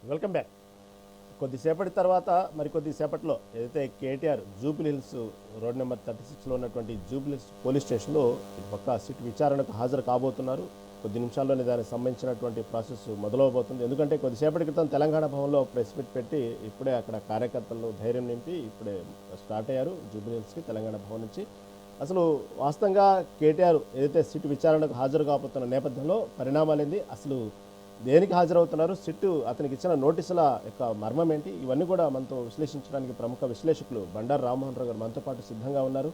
Welcome back. కొద్దిసేపటి తర్వాత మరికొద్దిసేపట్లో ఏదైతే కేటీఆర్ జూబ్లీ హిల్స్ రోడ్ నెంబర్ 36లో ఉన్నటువంటి జూబ్లీ హిల్స్ పోలీస్ స్టేషన్లో ఇటు పక్క సిట్ విచారణకు హాజరు కాబోతున్నారు. కొద్ది నిమిషాల్లోనే దానికి సంబంధించినటువంటి ప్రాసెస్ మొదలవబోతుంది. ఎందుకంటే కొద్దిసేపటి క్రితం తెలంగాణ భవన్లో ప్రెస్ మీట్ పెట్టి ఇప్పుడే అక్కడ కార్యకర్తలు ధైర్యం నింపి ఇప్పుడే స్టార్ట్ అయ్యారు జూబ్లీ హిల్స్కి తెలంగాణ భవన్ నుంచి. అసలు వాస్తవంగా కేటీఆర్ ఏదైతే సిట్ విచారణకు హాజరు కాబోతున్న నేపథ్యంలో పరిణామాలేంది, అసలు దేనికి హాజరవుతున్నారు, సిట్టు అతనికి ఇచ్చిన నోటీసుల యొక్క మర్మం ఏంటి, ఇవన్నీ కూడా మనతో విశ్లేషించడానికి ప్రముఖ విశ్లేషకులు బండారు రామ్మోహన్ రావు గారు మనతో పాటు సిద్ధంగా ఉన్నారు.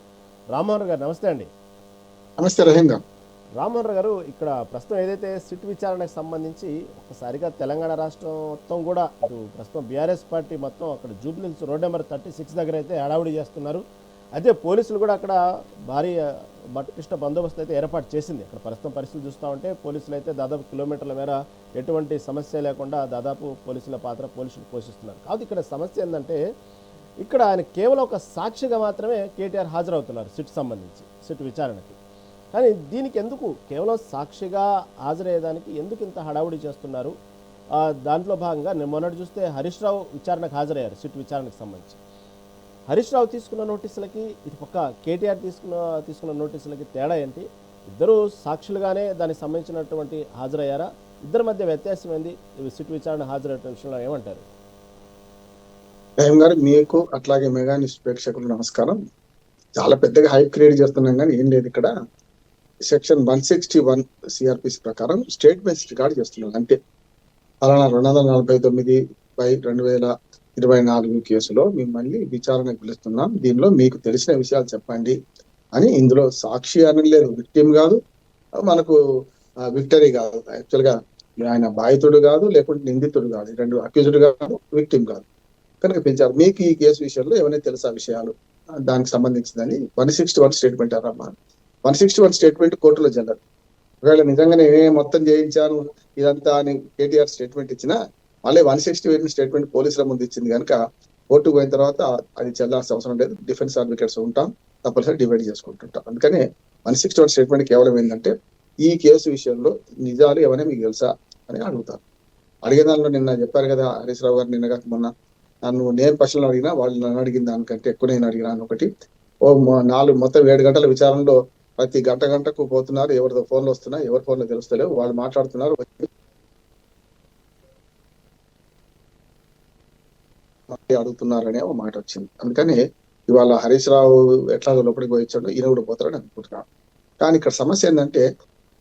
రామ్మోహన్ రావు గారు నమస్తే అండి. నమస్తే రహీం గారు. రామ్మోహన్ రావు గారు, ఇక్కడ ప్రస్తుతం ఏదైతే సిట్ విచారణకు సంబంధించి ఒక్కసారిగా తెలంగాణ రాష్ట్రం మొత్తం కూడా ఇటు ప్రస్తుతం బీఆర్ఎస్ పార్టీ మొత్తం అక్కడ జూబ్లీ హిల్స్ రోడ్ నెంబర్ 36 దగ్గర అయితే హడావుడి చేస్తున్నారు. అయితే పోలీసులు కూడా అక్కడ భారీ పటిష్ట బందోబస్తు అయితే ఏర్పాటు చేసింది. అక్కడ ప్రస్తుతం పరిస్థితులు చూస్తూ ఉంటే పోలీసులు అయితే దాదాపు కిలోమీటర్ల మేర ఎటువంటి సమస్య లేకుండా దాదాపు పోలీసుల పాత్ర పోలీసులు పోషిస్తున్నారు. కాబట్టి ఇక్కడ సమస్య ఏంటంటే ఇక్కడ ఆయన కేవలం ఒక సాక్షిగా మాత్రమే కేటీఆర్ హాజరవుతున్నారు సిట్ సంబంధించి సిట్ విచారణకి. కానీ దీనికి ఎందుకు కేవలం సాక్షిగా హాజరయ్యేదానికి ఎందుకు ఇంత హడావుడి చేస్తున్నారు? దాంట్లో భాగంగా నేను మొన్నటి చూస్తే హరీష్ రావు విచారణకు హాజరయ్యారు సిట్ విచారణకు సంబంధించి. హరీష్ రావు తీసుకున్న నోటీసులకి ఇటు పక్క కేటీఆర్ తీసుకున్న నోటీసులకి తేడా ఏంటి? ఇద్దరు సాక్షులుగానే దానికి సంబంధించినటువంటి హాజరయ్యారా? ఇద్దరి మధ్య వ్యత్యాసం ఏంది? సిట్ విచారణ హాజరయ్యే విషయంలో ఏమంటారు? రహీం గారు, మీకు అట్లాగే మెగా న్యూస్ ప్రేక్షకులు నమస్కారం. చాలా పెద్దగా హైప్ క్రియేట్ చేస్తున్నాం కానీ ఏం లేదు. ఇక్కడ సెక్షన్ 161 సిఆర్పిసి ప్రకారం స్టేట్మెంట్స్ రికార్డ్ చేస్తున్నారు అంతే. అలానా 249/2024 కేసులో మిమ్మల్ని విచారణకు పిలుస్తున్నాం, దీనిలో మీకు తెలిసిన విషయాలు చెప్పండి అని. ఇందులో సాక్షి అని లేదు, విక్టిమ్ కాదు, మనకు విక్టరీ కాదు. యాక్చువల్ గా ఆయన బాధితుడు కాదు, లేకుంటే నిందితుడు కాదు, రెండు అక్యూజ్డ్ కాదు, విక్టిమ్ కాదు. కనుక పిలిచారు. మీకు ఈ కేసు విషయంలో ఏమైనా తెలుసా విషయాలు దానికి సంబంధించిందని 161 స్టేట్మెంట్ అరమ్మా. 161 స్టేట్మెంట్ కోర్టులో చెల్లదు. ఒకవేళ నిజంగానే మొత్తం చేయించాను ఇదంతా అని కేటీఆర్ స్టేట్మెంట్ ఇచ్చినా మళ్ళీ 161 స్టేట్మెంట్ పోలీసుల ముందు ఇచ్చింది కనుక కోర్టుకు పోయిన తర్వాత అది చెల్లాల్సిన అవసరం లేదు. డిఫెన్స్ అడ్వకేట్స్ ఉంటాం, తప్పనిసరి డివైడ్ చేసుకుంటుంటాం. అందుకనే 161 స్టేట్మెంట్ కేవలం ఏంటంటే ఈ కేసు విషయంలో నిజాలు ఏమైనా మీకు తెలుసా అని అడుగుతారు. అడిగే దానిలో నిన్న చెప్పారు కదా హరీష్ రావు గారు, నిన్న మొన్న నేను ప్రశ్నలు అడిగినా వాళ్ళు నన్ను అడిగిన దానికంటే ఎక్కువ నేను అడిగినాను. ఒకటి మొత్తం 7 గంటల విచారణలో ప్రతి గంటకు పోతున్నారు, ఎవరితో ఫోన్లు వస్తున్నా, ఎవరి ఫోన్లో తెలుస్తలేవు, వాళ్ళు మాట్లాడుతున్నారు, అడుగుతున్నారు అనే ఒక మాట వచ్చింది. అందుకని ఇవాళ హరీష్ రావు ఎట్లా లోపలికి పోయించాడు, ఈయన కూడా పోతారని అనుకుంటున్నాను. కానీ ఇక్కడ సమస్య ఏంటంటే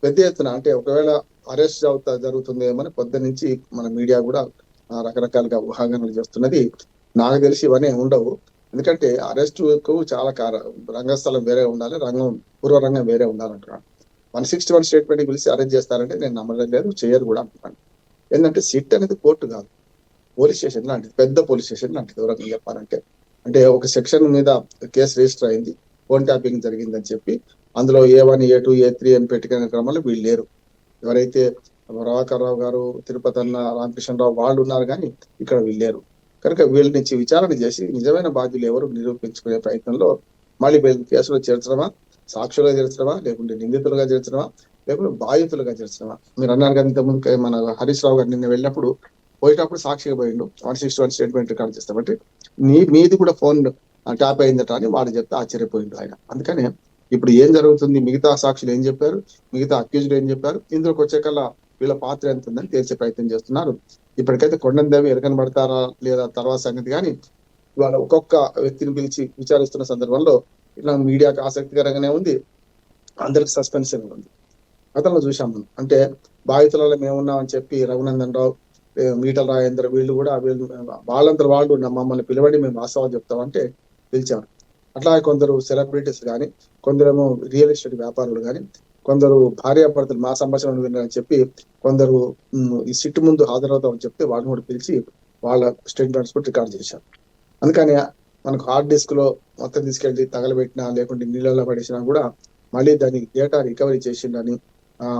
పెద్ద ఎత్తున అంటే ఒకవేళ అరెస్ట్ జరుగుతుందేమని పొద్దు నుంచి మన మీడియా కూడా రకరకాలుగా ఊహాగానాలు చేస్తున్నది. నాకు తెలిసి ఇవన్నీ ఉండవు. ఎందుకంటే అరెస్టుకు చాలా రంగస్థలం వేరే ఉండాలి, పూర్వ రంగం వేరే ఉండాలంటున్నాను. 161 స్టేట్మెంట్ పిలిచి అరెస్ట్ చేస్తారంటే నేను నమ్మడం లేదు, చేయరు కూడా అంటున్నాను. ఏంటంటే సిట్ అనేది కోర్టు కాదు, పోలీస్ స్టేషన్ లాంటిది, పెద్ద పోలీస్ స్టేషన్ లాంటిది. ఎవరైనా చెప్పాలంటే అంటే ఒక సెక్షన్ మీద కేసు రిజిస్టర్ అయింది, ఫోన్ ట్యాపింగ్ జరిగిందని చెప్పి అందులో A1, A2, A3 అని పెట్టుకునే క్రమంలో వీళ్ళు లేరు. ఎవరైతే ప్రభాకర్ రావు గారు, తిరుపతి అన్న, రామకృష్ణరావు వాళ్ళు ఉన్నారు, కానీ ఇక్కడ వీళ్ళు లేరు. కనుక వీళ్ళ నుంచి విచారణ చేసి నిజమైన బాధ్యులు ఎవరు నిరూపించుకునే ప్రయత్నంలో మళ్ళీ వీళ్ళని కేసులో చేర్చడమా, సాక్షులుగా చేర్చడమా, లేకుంటే నిందితులుగా చేర్చడమా, లేకుంటే బాధితులుగా చేర్చడమా. మీరు అన్నారు కదా ఇంతకుముందు మన హరీష్ రావు గారు నిన్న వెళ్ళినప్పుడు పోయేటప్పుడు సాక్షిగా పోయిండు, 161 స్టేట్మెంట్ రికార్డ్ చేస్తామంటే మీది కూడా ఫోన్ ట్యాప్ అయిందట అని వాడు చెప్తే ఆశ్చర్యపోయిండు ఆయన. అందుకనే ఇప్పుడు ఏం జరుగుతుంది, మిగతా సాక్షులు ఏం చెప్పారు, మిగతా అక్యూజ్డ్ ఏం చెప్పారు, ఇందులోకి వచ్చేకల్లా వీళ్ళ పాత్ర ఎంత ఉందని తెలిసే ప్రయత్నం చేస్తున్నారు. ఇప్పటికైతే కొండందేవి ఎరకన పడతారా లేదా తర్వాత సంగతి, కానీ ఇవాళ ఒక్కొక్క వ్యక్తిని పిలిచి విచారిస్తున్న సందర్భంలో ఇలా మీడియాకి ఆసక్తికరంగానే ఉంది, అందరికి సస్పెన్స్ ఉంది. గతంలో చూసాం మనం. అంటే బాధితులలో మేమున్నామని చెప్పి రఘునందన్ రావు, మీటల రాజేంద్ర వీళ్ళు వాళ్ళంతా వాళ్ళు మమ్మల్ని పిలవండి మేము వాస్తవాలు చెప్తామంటే పిలిచారు. అట్లా కొందరు సెలబ్రిటీస్ కానీ, కొందరేమో రియల్ ఎస్టేట్ వ్యాపారులు కానీ, కొందరు భార్యాభర్తలు మా సంభాషణ విన్నారని చెప్పి కొందరు ఈ సిట్ ముందు హాజరవుతామని చెప్తే వాళ్ళని కూడా పిలిచి వాళ్ళ స్టేట్మెంట్స్ కూడా రికార్డ్ చేశారు. అందుకని మనకు హార్డ్ డిస్క్ లో మొత్తం తీసుకెళ్ళి తగలబెట్టినా లేకుంటే నీళ్ళలో పడేసినా కూడా మళ్ళీ దాన్ని డేటా రికవరీ చేసిండని,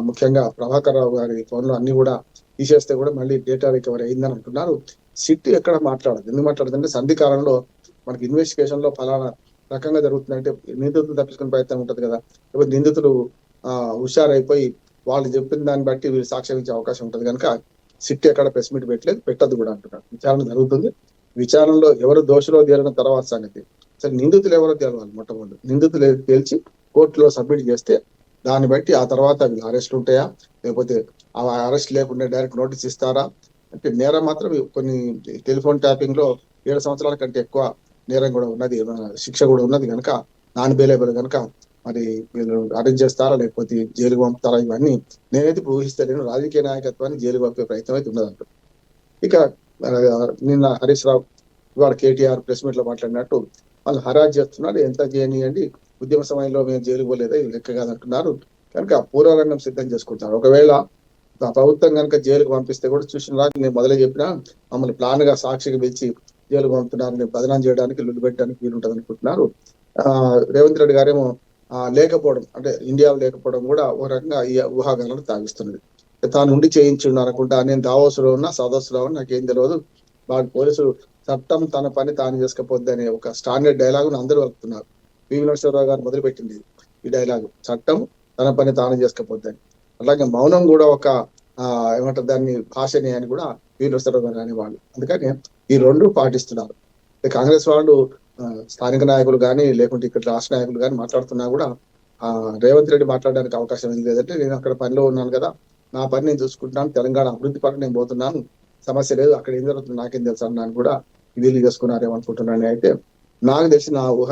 ముఖ్యంగా ప్రభాకర్ రావు గారి ఫోన్లో అన్ని కూడా తీసేస్తే కూడా మళ్ళీ డేటా రికవరీ అయిందని అంటున్నారు. సిట్ ఎక్కడ మాట్లాడదు. ఎందుకు మాట్లాడుతుందంటే సంధికాలంలో మనకి ఇన్వెస్టిగేషన్ లో ఫలానా రకంగా జరుగుతుందంటే నిందితులు తప్పించుకునే ప్రయత్నం ఉంటుంది కదా, లేకపోతే నిందితులు హుషారైపోయి వాళ్ళు చెప్పిన దాన్ని బట్టి వీళ్ళు సాక్ష్యం ఇచ్చే అవకాశం ఉంటుంది. కనుక సిట్ ఎక్కడ ప్రెస్ మీట్ పెట్టలేదు, పెట్టద్దు కూడా అంటున్నారు. విచారణ జరుగుతుంది. విచారణలో ఎవరు దోషులో తేలిన తర్వాత సంగతి. అసలు నిందితులు ఎవరో తేలవాలి. మొట్టమొదటి నిందితులు తేల్చి కోర్టులో సబ్మిట్ చేస్తే దాన్ని బట్టి ఆ తర్వాత అరెస్ట్లు ఉంటాయా, లేకపోతే ఆ అరెస్ట్ లేకుండా డైరెక్ట్ నోటీస్ ఇస్తారా? అంటే నేరం మాత్రం కొన్ని టెలిఫోన్ ట్యాపింగ్ లో 7 సంవత్సరాల కంటే ఎక్కువ నేరం కూడా ఉన్నది, శిక్ష కూడా ఉన్నది కనుక, నాన్ బెయిలబుల్ కనుక మరి వీళ్ళు అరెస్ట్ చేస్తారా లేకపోతే జైలుకు పంపుతారా, ఇవన్నీ నేనైతే ఊహిస్తలేను. రాజకీయ నాయకత్వాన్ని జైలుకు పంపే ప్రయత్నం అయితే ఉన్నదంట. ఇక నిన్న హరీష్ రావు ఇవాళ కేటీఆర్ ప్రెస్ మీట్ లో మాట్లాడినట్టు వాళ్ళు హరాజ్ చేస్తున్నారు. ఎంత చేయనియండి, ఉద్యమ సమయంలో మేము జైలుకు పోలేదా, ఇవి లెక్క కాదంటున్నారు. కనుక పూర్వరంగం సిద్ధం చేసుకుంటారు. ఒకవేళ ప్రభుత్వం కనుక జైలుకు పంపిస్తే కూడా చూసిన నేను మొదలే చెప్పినా, మమ్మల్ని ప్లాన్ గా సాక్షికి పిలిచి జైలుకు పంపుతున్నారు, బదనాం చేయడానికి, లుడ్డు పెట్టడానికి వీలుంటది అనుకుంటున్నారు. రేవంత్ రెడ్డి గారేమో లేకపోవడం, అంటే ఇండియాలో లేకపోవడం కూడా ఒక రకంగా ఈ ఊహాగానాలు తాగిస్తున్నది. తాను ఉండి చేయించుండు అనుకుంటా, నేను దావోసులో ఉన్నా సదస్సులో ఉన్నా నాకేం తెలియదు, వాడు పోలీసులు చట్టం తన పని తాను చేసుకపోద్ది అనే ఒక స్టాండర్డ్ డైలాగును అందరూ వలుపుతున్నారు. పివి నరసింహారావు గారు మొదలుపెట్టింది ఈ డైలాగు, చట్టం తన పని తాను చేసుకపోద్దని. అలాగే మౌనం కూడా ఒక ఏమంటారు దాన్ని భాషని అని కూడా పివి నరసింహారావు గారు అనేవాళ్ళు. అందుకని ఈ రెండు పాటిస్తున్నారు. కాంగ్రెస్ వాళ్ళు స్థానిక నాయకులు కానీ లేకుంటే ఇక్కడ రాష్ట్ర నాయకులు కానీ మాట్లాడుతున్నా కూడా రేవంత్ రెడ్డి మాట్లాడడానికి అవకాశం ఏం లేదంటే, నేను అక్కడ పనిలో ఉన్నాను కదా, నా పని నేను చూసుకుంటున్నాను, తెలంగాణ అభివృద్ధి పరంగా నేను పోతున్నాను, సమస్య లేదు, అక్కడ ఏం జరుగుతుంది నాకేం తెలుసు అన్నాను కూడా వీళ్ళు చేసుకున్నారేమో అనుకుంటున్నాను. అయితే నాకు తెలిసి నా ఊహ